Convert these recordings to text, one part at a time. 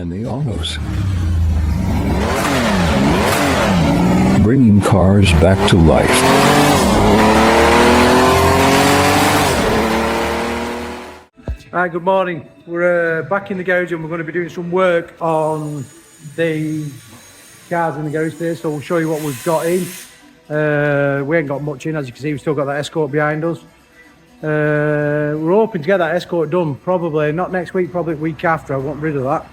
and the autos. Bringing cars back to life. Hi, good morning. We're back in the garage and we're going to be doing some work on the cars in the garage today, so we'll show you what we've got in. We ain't got much in, as you can see. We've still got that Escort behind us. We're hoping to get that Escort done, probably not next week, probably the week after. I want rid of that.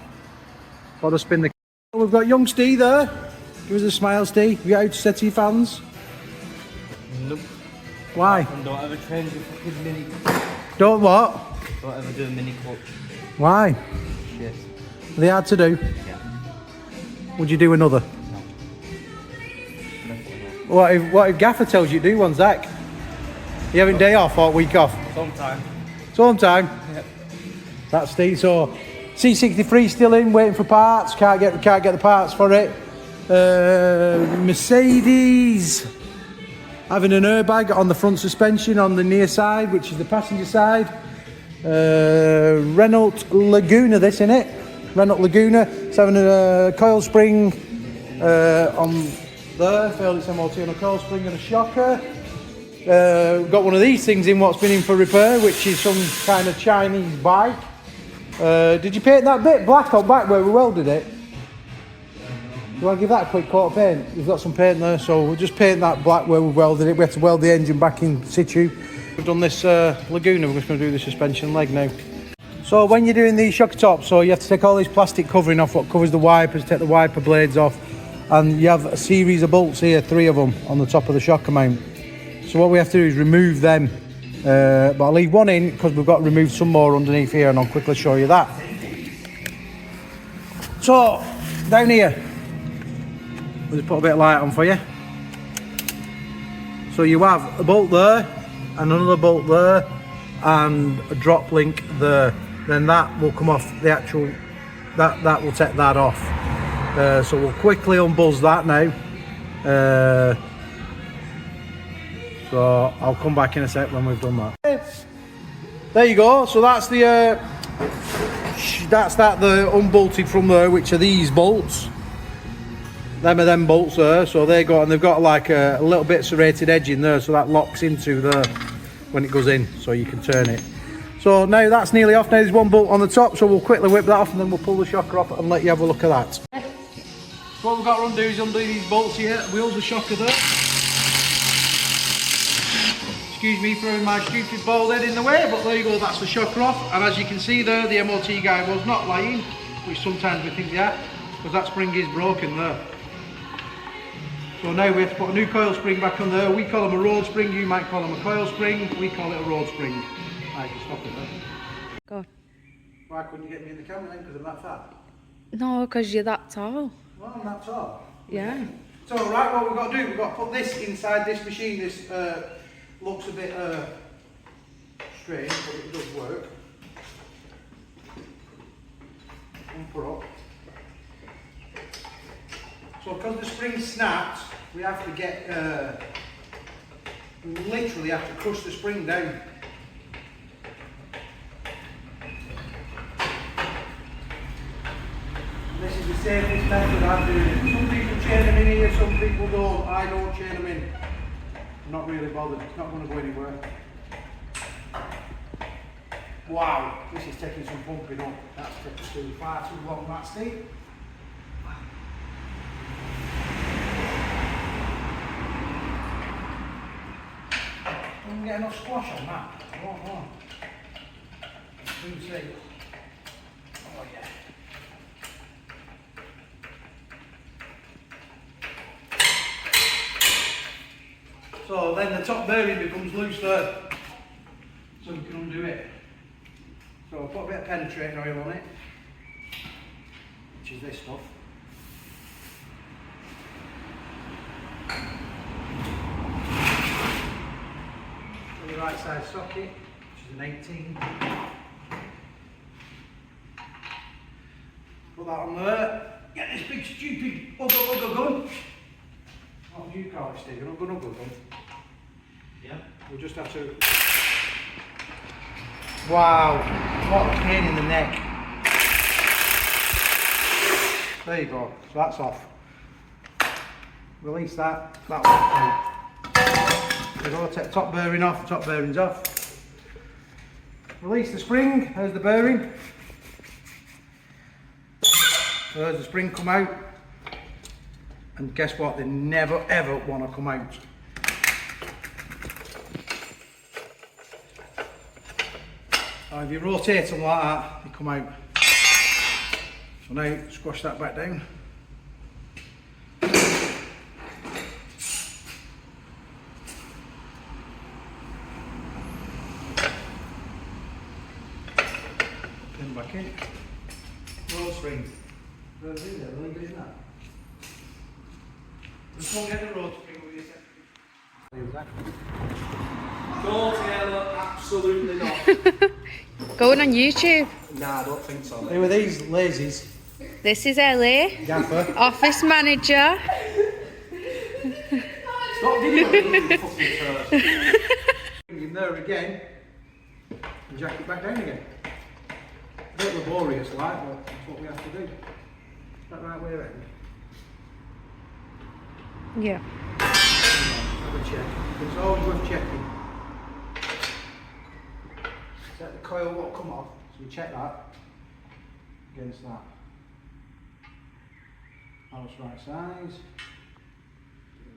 Got to spin the... We've got young Steve there. Give us a smile, Steve. You got out to say to your fans? Nope. Why? And don't ever change your fucking mini. Don't what? Don't ever do a mini clutch. Why? Shit. Are they hard to do? Yeah. Would you do another? No. What if Gaffer tells you to do one, Zach? You having day off or week off? Sometime. Sometime. Yep. That's Steve. So C63 still in, waiting for parts. Can't get the parts for it. Mercedes having an airbag on the front suspension on the near side, which is the passenger side. Renault Laguna, this in it. Renault Laguna. It's having a coil spring on there. Failed its MOT on a coil spring and a shocker. We've got one of these things in what's been in for repair, which is some kind of Chinese bike. Did you paint that bit black on back where we welded it? You want to give that a quick coat of paint? We've got some paint there, so we'll just paint that black where we welded it. We had to weld the engine back in situ. We've done this Laguna, we're just going to do the suspension leg now. So when you're doing the shocker top, so you have to take all this plastic covering off what covers the wipers, take the wiper blades off, and you have a series of bolts here, 3 of them on the top of the shocker mount. So what we have to do is remove them, but I'll leave one in because we've got to remove some more underneath here, and I'll quickly show you that. So down here, we'll just put a bit of light on for you. So you have a bolt there, and another bolt there, and a drop link there. Then that will come off the actual, that will take that off. So we'll quickly unbuzz that now. So I'll come back in a sec when we've done that. There you go. So that's the unbolted from there, which are these bolts. Them are them bolts there. So they've got like a little bit serrated edge in there, so that locks into there when it goes in, so you can turn it. So now that's nearly off. Now there's one bolt on the top, so we'll quickly whip that off and then we'll pull the shocker off and let you have a look at that. So what we've got to undo is undo these bolts here. Wheels the shocker there. Excuse me throwing my stupid bald head in the way, but there you go, that's the shocker off. And as you can see there, the MOT guy was not lying, which sometimes we think they are, because that spring is broken there. So now we have to put a new coil spring back on there. We call them a road spring, you might call them a coil spring, we call it a road spring. I can stop it there. Go on. Why couldn't you get me in the camera then, because I'm that fat? No, because you're that tall. Well, I'm that tall. Yeah. So right, what we've got to do, we've got to put this inside this machine. This looks a bit strange, but it does work. And put up. So because the spring snapped, we have to get, we literally have to crush the spring down. This is the safest method I'm doing it. Some people chain them in here, some people don't. I don't chain them in. I'm not really bothered, it's not going to go anywhere. Wow, this is taking some pumping up. That's taking far too long, that Steve. Didn't get enough squash on that. Oh, no. Let's see. Oh, yeah. So then the top bearing becomes loose there, so we can undo it. So I'll put a bit of penetrating oil on it, which is this stuff. The right side socket, which is an 18. Put that on there. Get this big stupid ugga gun. What do you call it, Stephen? Ugga gun. Yeah. We'll just have to... Wow, what a pain in the neck. There you go, so that's off. Release that one's out. There you go, take the top bearing off, the top bearing's off. Release the spring, there's the bearing. So there's the spring come out. And guess what, they never ever want to come out. So if you rotate them like that, they come out. So now squash that back down. Pin back in. Roll spring. Where's in there? Leave it in that. Just don't get the roll spring with you. Go Taylor, absolutely not. Going on YouTube. Nah, I don't think so. Who are these lazies? This is Ellie, Gaffer. office manager. Stop videoing me fucking first. Bring him there again and jack it back down again. A bit laborious like, but that's what we have to do. Is that right way around? Yeah. Have a check. It's always worth checking. Set the coil what come off, so we check that against that. Now it's right size.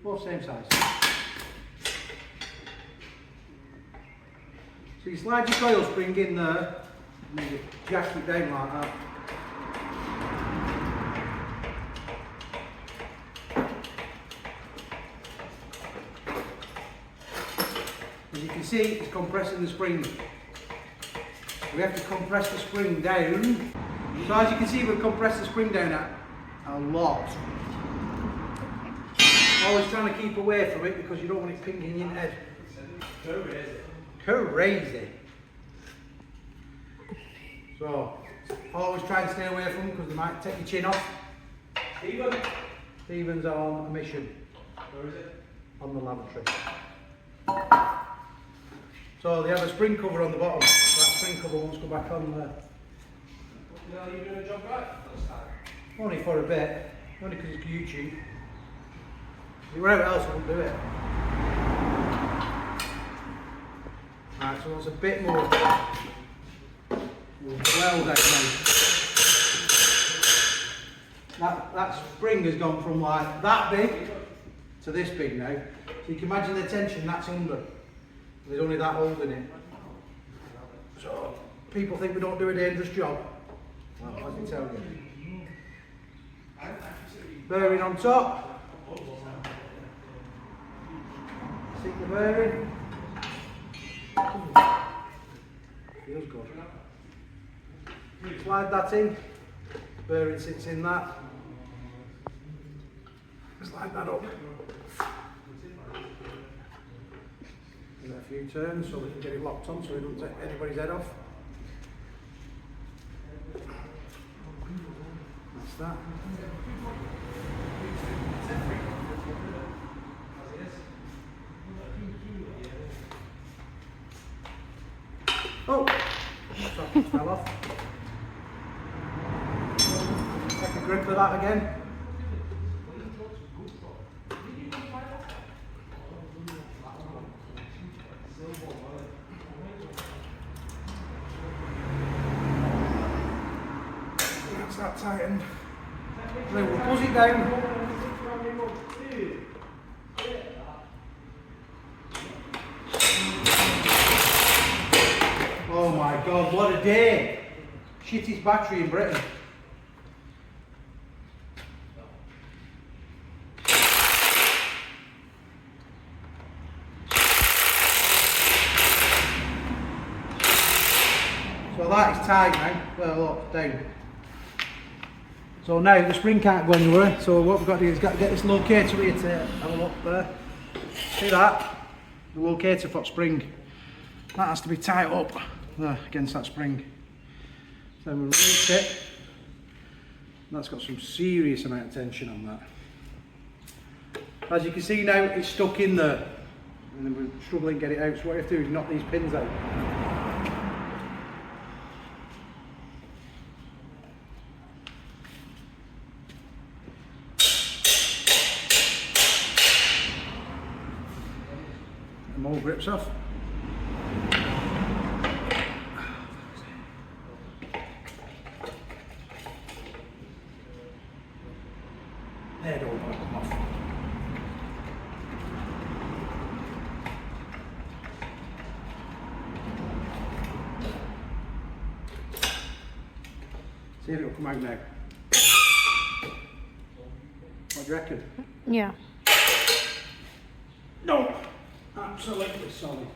Both same size. So you slide your coil spring in there and then you jack it down like that. As you can see, it's compressing the spring. We have to compress the spring down. So as you can see, we've compressed the spring down a lot. Always trying to keep away from it because you don't want it pinging your head. Crazy. So, always try and stay away from them because they might take your chin off. Stephen's on a mission. Where is it? On the lavatory. So they have a spring cover on the bottom. That spring cover won't go back on there. Are you doing a job right first time? Only for a bit. Only because it's YouTube. Wherever else I wouldn't do it. Right, so it's a bit more weld out now. That spring has gone from like that big to this big now. So you can imagine the tension that's under. There's only that holding it. So people think we don't do a dangerous job. Well, let me tell you. Bearing on top. Stick the bearing. Feels good. Slide that in. Bearing sits in that. Slide that up. Give it a few turns so we can get it locked on so it doesn't take anybody's head off. That's that. Oh! Socket fell off. Take a grip of that again. That's that tightened. Then we'll buzz it down. Oh my God, what a day! Shittest battery in Britain. So that is tight now. Well, look, down. So now the spring can't go anywhere. So what we've got to do is get this locator here to have a look there. See that? The locator for spring. That has to be tight up there against that spring. So then we release it. That's got some serious amount of tension on that. As you can see now, it's stuck in there. And then we're struggling to get it out. So what you have to do is knock these pins out. some more grips off. There, don't want to come off. See if it'll come out now. What do you reckon? Yeah. No! Absolutely solid.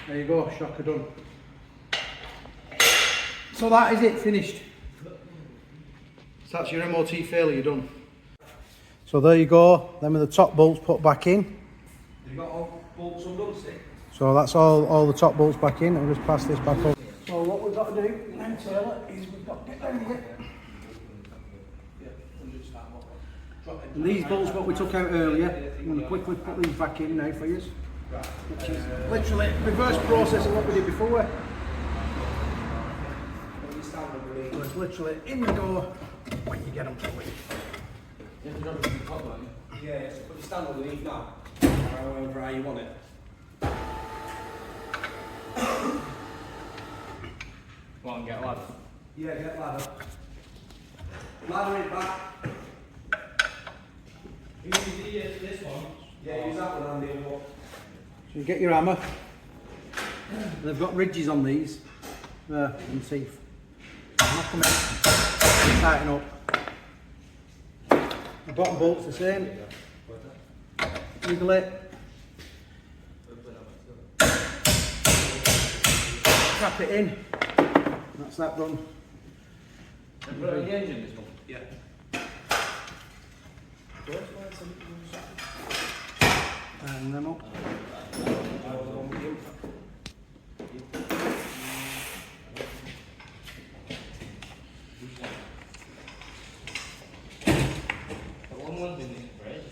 There you go, shocker done. So that is it, finished. So that's your MOT failure done. So there you go, them are the top bolts put back in. You got all bolts undone, see? So that's all the top bolts back in. I'll just pass this back up. So what we've got to do now, Taylor, is we've got to get down here. And these bolts what we took out earlier, I'm going to quickly put these back in now for you. Which is literally reverse process of what we did before. So it's literally in the door when you get them to leave. You have to drop it to the top line. Yeah, so put your stand underneath now. However high you want it. Go on, get a ladder. Yeah, get ladder. Ladder it back. Use this one. Yeah, use that one and the other one. So you get your hammer. They've got ridges on these. There, you can see. Knock them in. Tighten up. The bottom bolt's the same. Wiggle it. Trap it in. That's that done. Put it on the engine, this one? Yeah. Tighten them up. The long one's in this bridge.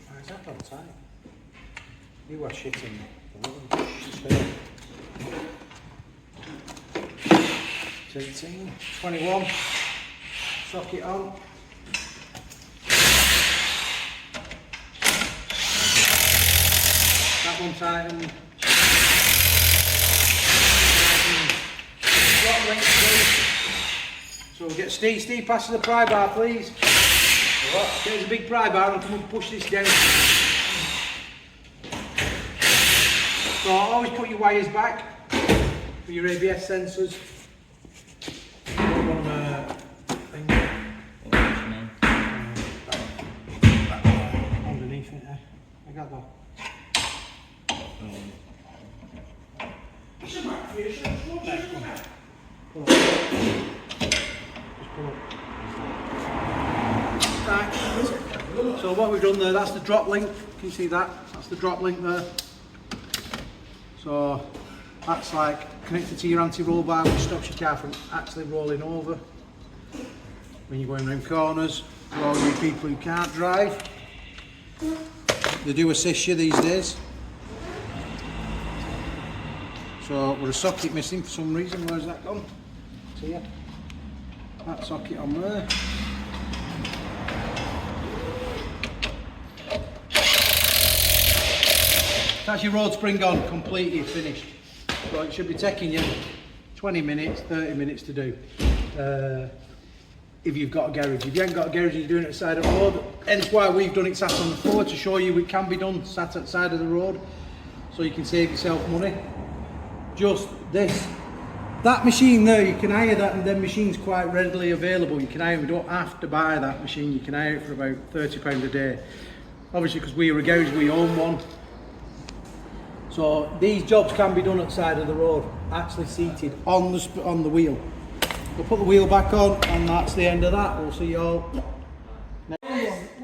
Why is that on tight? You are shitting. 18, 21. Socket on. That one tightened. Drop length, please. So we'll get Steve. Steve, pass us the pry bar, please. Get us a big pry bar and come and push this down. So always put your wires back for your ABS sensors. Underneath it, I got that. Pull up. Just pull up. Right. So what we've done there, that's the drop link. Can you see that? That's the drop link there. So that's like connected to your anti-roll bar, which stops your car from actually rolling over when you're going around corners. For all you people who can't drive, they do assist you these days. So we're a socket missing for some reason. Where's that gone? See ya. That socket on there. That's your road spring on, completely finished. So it should be taking you 20 minutes, 30 minutes to do. If you've got a garage. If you haven't got a garage, you're doing it at the side of the road. Hence why we've done it sat on the floor, to show you it can be done sat at the side of the road, so you can save yourself money. Just this. That machine there, you can hire that, and then machine's quite readily available. You can hire them, you don't have to buy that machine, you can hire it for about £30 a day. Obviously, because we're a garage, we own one. So these jobs can be done at the side of the road, actually seated on the wheel. We'll put the wheel back on, and that's the end of that. We'll see you all.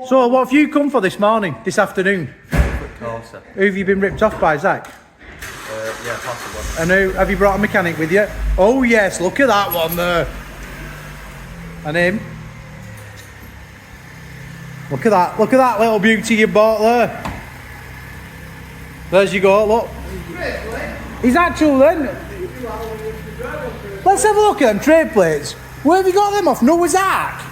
So what have you come for this morning, this afternoon? Corsa. Who have you been ripped off by, Zach? Yeah, possibly. And who have you brought a mechanic with you? Oh yes, look at that one there. And him. Look at that little beauty you bought there. There's you go, look. He's actual then. Let's have a look at them trade plates. Where have you got them off? Noah's Ark?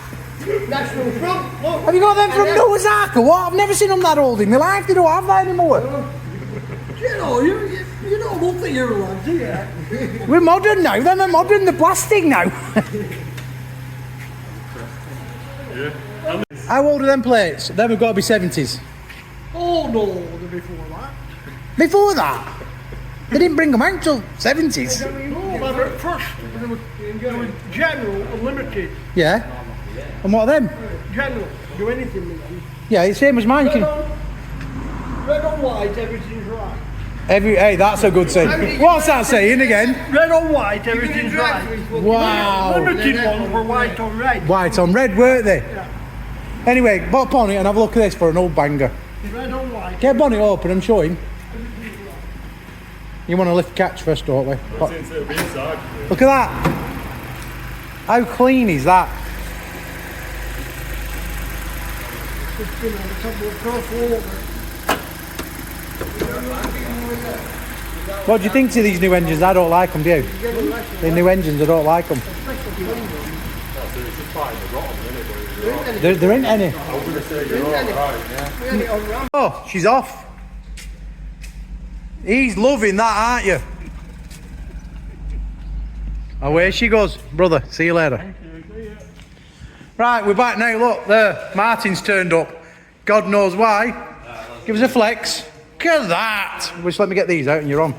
That's no front, look. Have you got them from Noah's Ark or what? I've never seen them that old in my life. They don't have that anymore. You know, you don't look at your lads, do you? We're modern now. Them are modern. They're plastic now. How old are them plates? Them have got to be 70s. Oh no, the before that. Before that, they didn't bring them out until 70s. No, they were at first. They were general, unlimited. Yeah. And what are them? General, do anything with them. Yeah, it's the same as mine. You can, Red on white, everything's right. hey, that's a good saying. What's that saying again? Red on white, everything's right. Wow. Limited ones were white on red. White on red, weren't they? Yeah. Anyway, put up on it and have a look at this for an old banger. Red on white. Get bonnet open and show him. You want to lift catch first, don't we? Look at that. How clean is that? You know, the couple of crosswalk. What do you think to these new engines? I don't like them, do you? The new engines, I don't like them. There ain't any. Oh, she's off. He's loving that, aren't you? Away she goes. Brother, see you later. Right, we're back now. Look, there. Martin's turned up. God knows why. Give us a flex. Look at that. Just let me get these out and you're on.